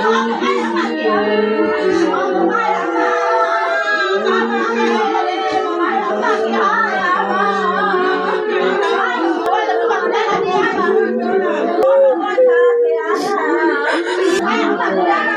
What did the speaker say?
Hãy subscribe cho kênh Ghiền Mì Gõ để không bỏ lỡ